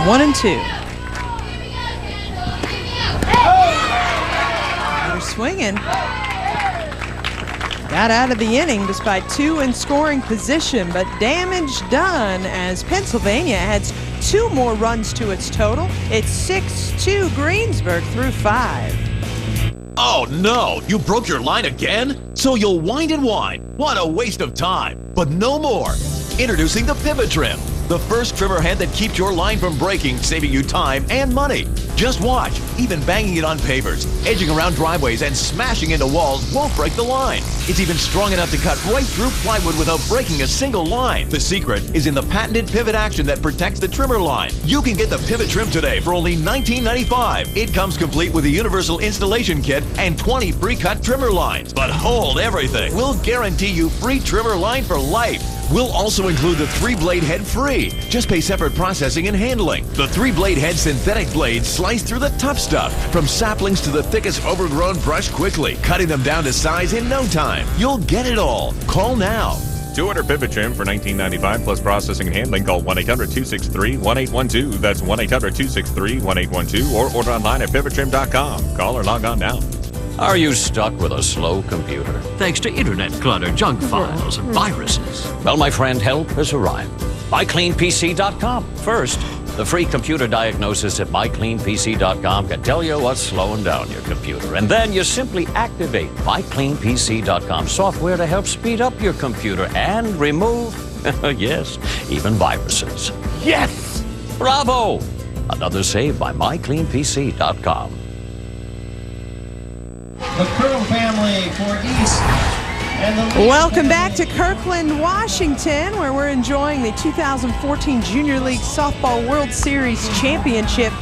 One and 2. They're swinging. Got out of the inning despite 2 in scoring position, but damage done as Pennsylvania adds 2 more runs to its total. It's 6-2 Greensburg through 5. Oh no, you broke your line again? So you'll wind and wind. What a waste of time. But no more. Introducing the Pivot Trim, the first trimmer head that keeps your line from breaking, saving you time and money. Just watch. Even banging it on pavers, edging around driveways, and smashing into walls won't break the line. It's even strong enough to cut right through plywood without breaking a single line. The secret is in the patented pivot action that protects the trimmer line. You can get the Pivot Trim today for only $19.95. It comes complete with a universal installation kit and 20 pre-cut trimmer lines. But hold everything. We'll guarantee you free trimmer line for life. We'll also include the 3-blade head free. Just pay separate processing and handling. The 3-blade head synthetic blades slice through the tough stuff, from saplings to the thickest overgrown brush quickly, cutting them down to size in no time. You'll get it all. Call now. To order Pivot Trim for $19.95 plus processing and handling, call 1-800-263-1812. That's 1-800-263-1812, or order online at pivottrim.com. Call or log on now. Are you stuck with a slow computer thanks to internet clutter, junk files, and viruses? Well, my friend, help has arrived. MyCleanPC.com. First, the free computer diagnosis at MyCleanPC.com can tell you what's slowing down your computer. And then you simply activate MyCleanPC.com software to help speed up your computer and remove, yes, even viruses. Yes! Bravo! Another save by MyCleanPC.com. The Curl family for East. Welcome back to Kirkland, Washington, where we're enjoying the 2014 Junior League Softball World Series Championship.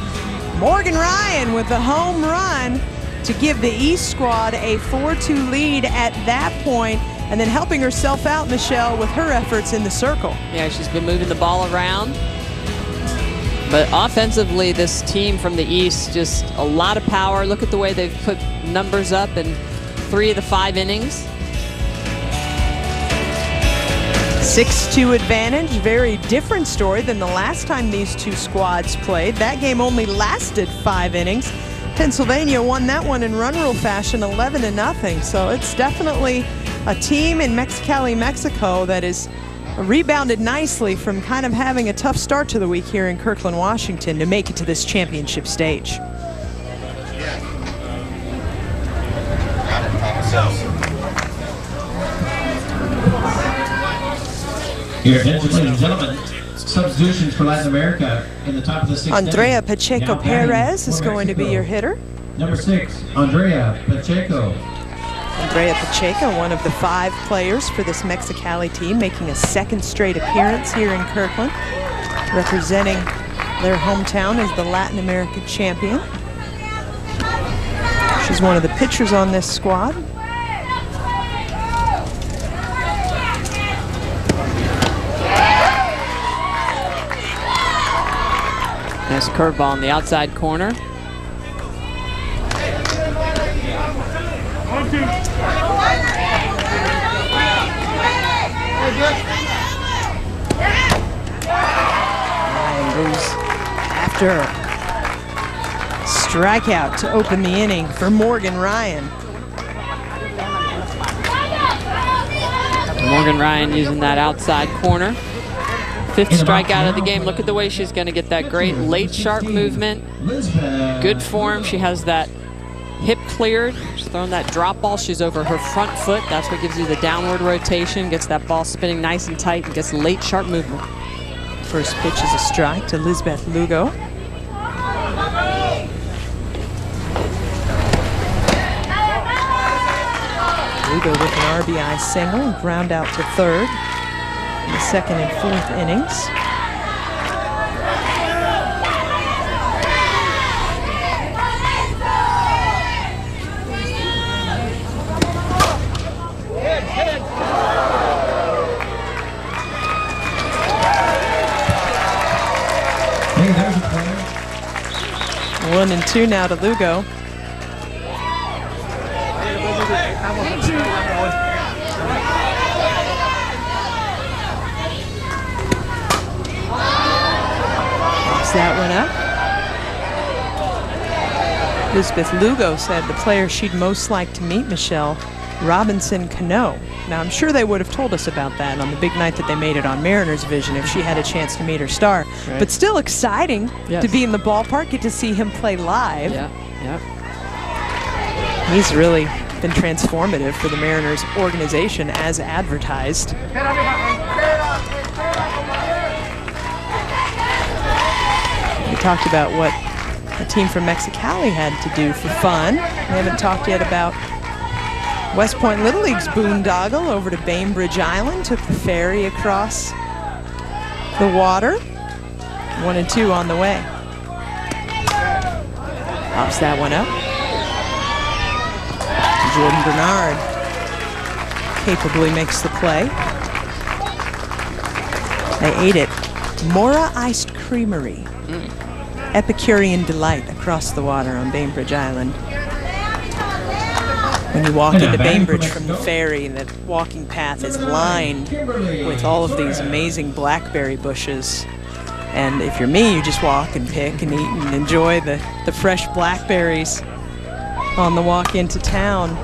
Morgan Ryan with the home run to give the East squad a 4-2 lead at that point, and then helping herself out, Michelle, with her efforts in the circle. Yeah, she's been moving the ball around. But offensively, this team from the East, just a lot of power. Look at the way they've put numbers up in 3 of the 5 innings. 6-2 advantage, very different story than the last time these two squads played. That game only lasted 5 innings. Pennsylvania won that one in run rule fashion, 11-0. So it's definitely a team in Mexicali, Mexico that is rebounded nicely from kind of having a tough start to the week here in Kirkland, Washington to make it to this championship stage. Your attention, ladies and gentlemen. Substitutions for Latin America in the top of the 6th. Andrea Pacheco Perez is going to be your hitter. Number 6, Andrea Pacheco. Andrea Pacheco, one of the 5 players for this Mexicali team, making a 2nd straight appearance here in Kirkland, representing their hometown as the Latin American champion. She's one of the pitchers on this squad. Nice curveball on the outside corner. Ryan goes after her. Strikeout to open the inning for Morgan Ryan. Morgan Ryan using that outside corner. 5th strikeout of the game. Look at the way she's going to get that great late sharp movement. Good form. She has that hip cleared. She's throwing that drop ball. She's over her front foot. That's what gives you the downward rotation. Gets that ball spinning nice and tight and gets late sharp movement. First pitch is a strike to Lisbeth Lugo. Lugo with an RBI single, ground out to 3rd. In the 2nd and 4th innings. Hey, there's a player. 1 and 2 now to Lugo. That one up. Lisbeth Lugo said the player she'd most like to meet, Michelle, Robinson Cano. Now, I'm sure they would have told us about that on the big night that they made it on Mariners Vision if she had a chance to meet her star. Right. But still exciting to be in the ballpark, get to see him play live. Yeah. He's really been transformative for the Mariners organization as advertised. We talked about what a team from Mexicali had to do for fun. We haven't talked yet about West Point Little League's boondoggle over to Bainbridge Island. Took the ferry across the water. 1 and 2 on the way. Pops that one up. Jordan Bernard capably makes the play. They ate it. Mora Iced Creamery. Epicurean delight across the water on Bainbridge Island. When you walk into Bainbridge from the ferry, the walking path is lined with all of these amazing blackberry bushes. And if you're me, you just walk and pick and eat and enjoy the fresh blackberries on the walk into town.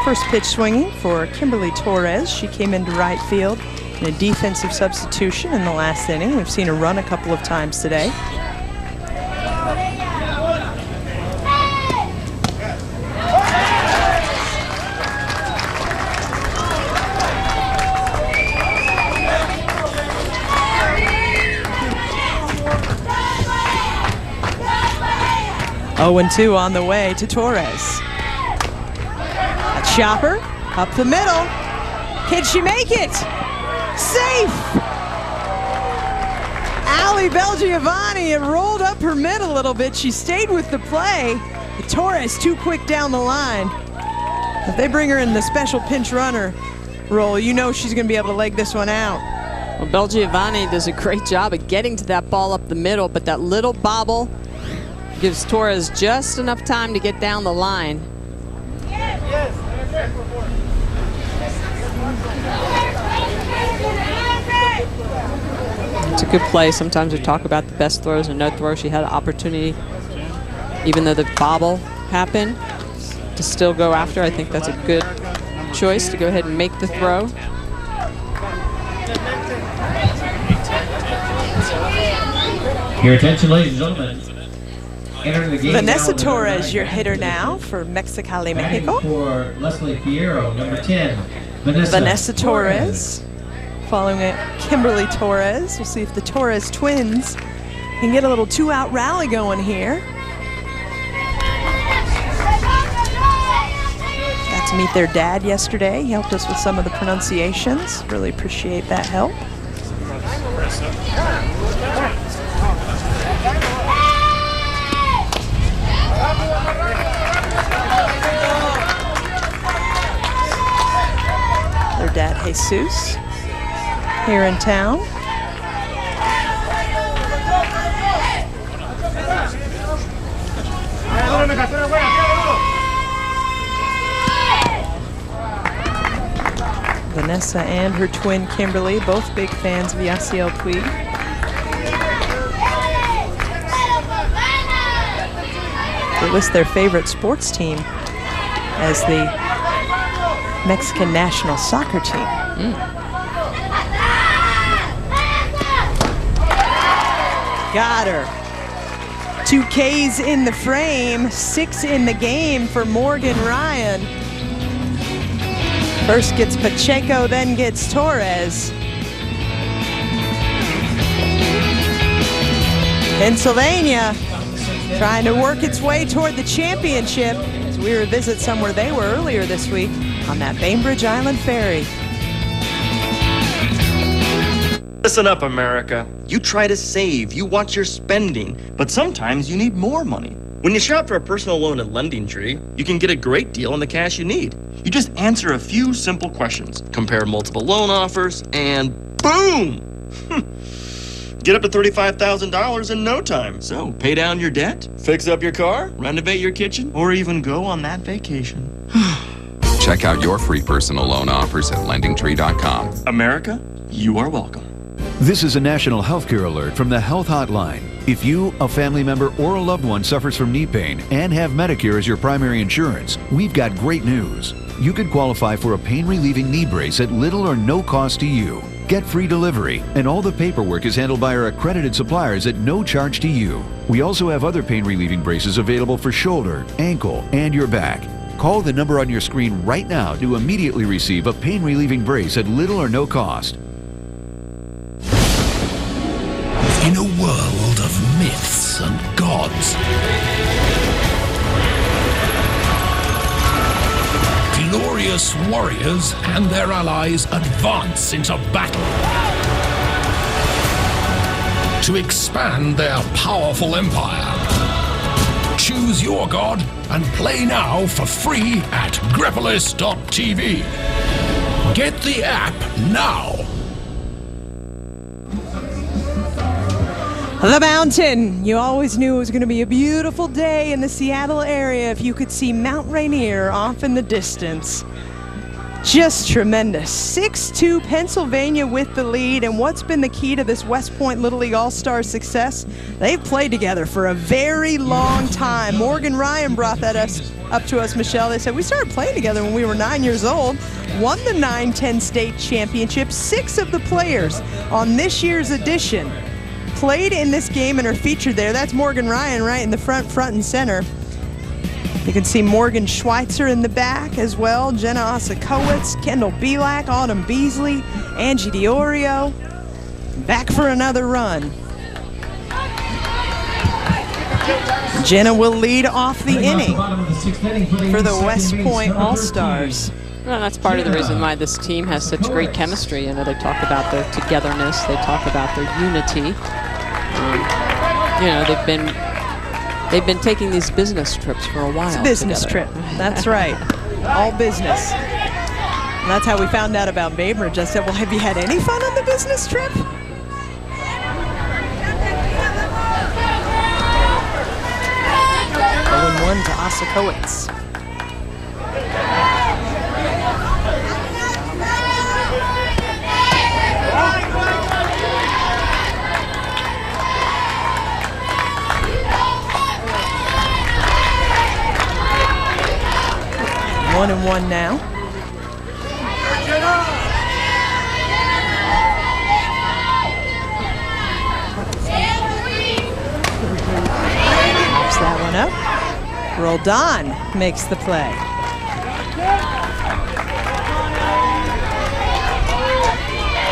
First pitch swinging for Kimberly Torres. She came into right field in a defensive substitution in the last inning. We've seen her run a couple of times today. 0-2 on the way to Torres. A chopper up the middle. Can she make it? Safe! Ali Belgiovanni, it rolled up her mid a little bit. She stayed with the play. But Torres too quick down the line. If they bring her in the special pinch runner role, you know she's going to be able to leg this one out. Well, Belgiovanni does a great job of getting to that ball up the middle, but that little bobble gives Torres just enough time to get down the line. It's a good play. Sometimes we talk about the best throws and no throw. She had an opportunity, even though the bobble happened, to still go after. I think that's a good choice to go ahead and make the throw. Your attention, ladies and gentlemen. Entering the game Vanessa now, Torres, your hitter now for Mexicali, Mexico. For Leslie Fierro, number 10. Vanessa Torres. Following it, Kimberly Torres. We'll see if the Torres twins can get a little two-out rally going here. Got to meet their dad yesterday. He helped us with some of the pronunciations. Really appreciate that help. Their dad, Jesus, here in town. Vanessa and her twin Kimberly, both big fans of Yasiel Puig. They list their favorite sports team as the Mexican national soccer team. Got her. 2 Ks in the frame, 6 in the game for Morgan Ryan. First gets Pacheco, then gets Torres. Pennsylvania trying to work its way toward the championship as we revisit somewhere they were earlier this week on that Bainbridge Island ferry. Listen up, America. You try to save, you watch your spending, but sometimes you need more money. When you shop for a personal loan at LendingTree, you can get a great deal on the cash you need. You just answer a few simple questions, compare multiple loan offers, and boom! Get up to $35,000 in no time. So pay down your debt, fix up your car, renovate your kitchen, or even go on that vacation. Check out your free personal loan offers at LendingTree.com. America, you are welcome. This is a national healthcare alert from the Health Hotline. If you, a family member, or a loved one suffers from knee pain and have Medicare as your primary insurance, we've got great news. You could qualify for a pain-relieving knee brace at little or no cost to you. Get free delivery, and all the paperwork is handled by our accredited suppliers at no charge to you. We also have other pain-relieving braces available for shoulder, ankle, and your back. Call the number on your screen right now to immediately receive a pain-relieving brace at little or no cost. In a world of myths and gods, glorious warriors and their allies advance into battle to expand their powerful empire. Choose your god and play now for free at Grepolis.tv. Get the app now. The mountain. You always knew it was going to be a beautiful day in the Seattle area if you could see Mount Rainier off in the distance. Just tremendous. 6-2 Pennsylvania with the lead, and what's been the key to this West Point Little League All-Star success? They've played together for a very long time. Morgan Ryan brought that up to us, Michelle. They said, we started playing together when we were 9 years old, won the 9-10 state championship. 6 of the players on this year's edition played in this game and are featured there. That's Morgan Ryan right in the front and center. You can see Morgan Schweitzer in the back as well, Jenna Osakowicz, Kendall Belak, Autumn Beasley, Angie Diorio. Back for another run. Jenna will lead off the inning for the West Point All-Stars. Well, that's part of the reason why this team has such great chemistry. You know, they talk about their togetherness, they talk about their unity. You know, they've been taking these business trips for a while. It's a business together. trip. That's right. All business. And that's how we found out about Baber. Just said, well, have you had any fun on the business trip? One to Osakowicz. One and one now. Pops that one up. Roldan makes the play.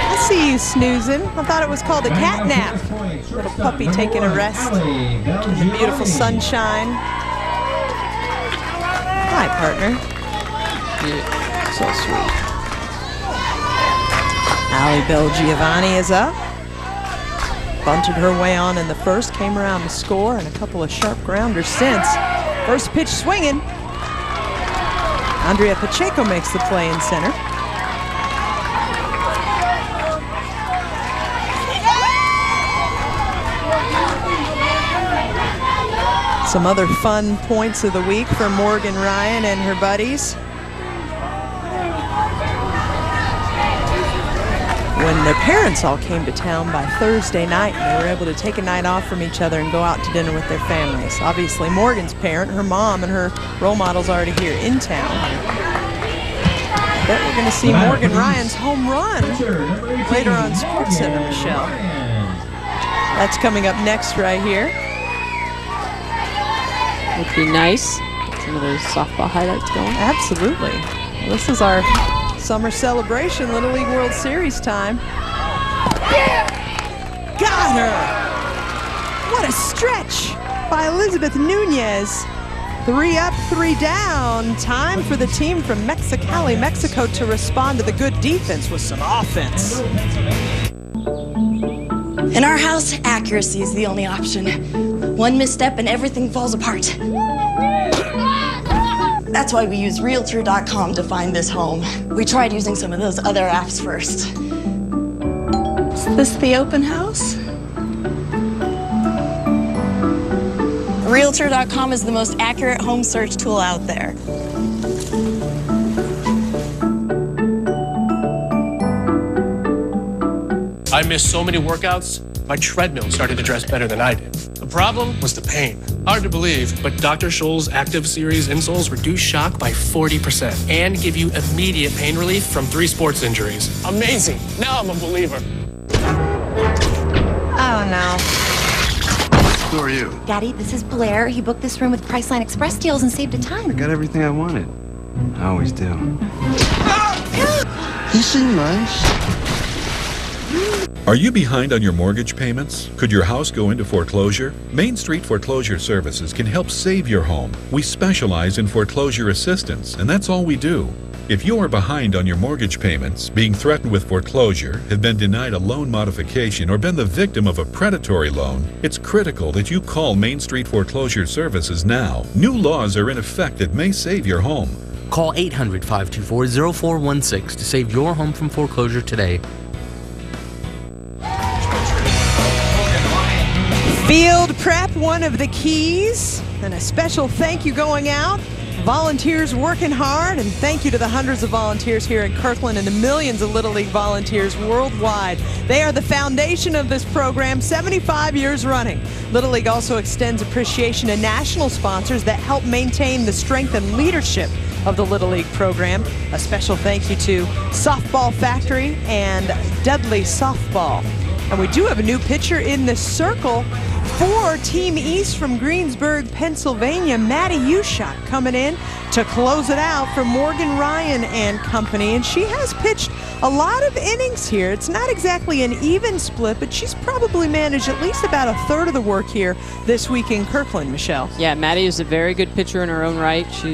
I see you snoozing. I thought it was called a cat nap. Little puppy taking a rest in the beautiful sunshine. Hi, partner. So sweet. Allie Belgiovanni is up. Bunted her way on in the first, came around to score, and a couple of sharp grounders since. First pitch swinging. Andrea Pacheco makes the play in center. Some other fun points of the week for Morgan Ryan and her buddies. When their parents all came to town by Thursday night, and they were able to take a night off from each other and go out to dinner with their families. Obviously, Morgan's parent, her mom, and her role model's already here in town. I bet we're going to see Morgan Ryan's home run later on SportsCenter, Michelle. That's coming up next right here. Would be nice. Get some of those softball highlights going. Absolutely. Well, this is our summer celebration, Little League World Series time. Got her! What a stretch by Elizabeth Nunez. 3 up, 3 down. Time for the team from Mexicali, Mexico to respond to the good defense with some offense. In our house, accuracy is the only option. One misstep and everything falls apart. That's why we use Realtor.com to find this home. We tried using some of those other apps first. Is this the open house? Realtor.com is the most accurate home search tool out there. I missed so many workouts, my treadmill started to dress better than I did. The problem was the pain. Hard to believe, but Dr. Scholl's Active Series insoles reduce shock by 40% and give you immediate pain relief from 3 sports injuries. Amazing. Now I'm a believer. Oh, no. Who are you? Daddy, this is Blair. He booked this room with Priceline Express deals and saved a ton. I got everything I wanted. I always do. You seem nice. Are you behind on your mortgage payments? Could your house go into foreclosure? Main Street Foreclosure Services can help save your home. We specialize in foreclosure assistance, and that's all we do. If you are behind on your mortgage payments, being threatened with foreclosure, have been denied a loan modification, or been the victim of a predatory loan, it's critical that you call Main Street Foreclosure Services now. New laws are in effect that may save your home. Call 800-524-0416 to save your home from foreclosure today. Field prep, one of the keys, and a special thank you going out. Volunteers working hard, and thank you to the hundreds of volunteers here in Kirkland and the millions of Little League volunteers worldwide. They are the foundation of this program, 75 years running. Little League also extends appreciation to national sponsors that help maintain the strength and leadership of the Little League program. A special thank you to Softball Factory and Dudley Softball. And we do have a new pitcher in the circle for Team East from Greensburg, Pennsylvania. Matty Ushak coming in. to close it out for Morgan Ryan and company. And she has pitched a lot of innings here. It's not exactly an even split, but she's probably managed at least about a third of the work here this week in Kirkland, Michelle. Yeah, Maddie is a very good pitcher in her own right. She's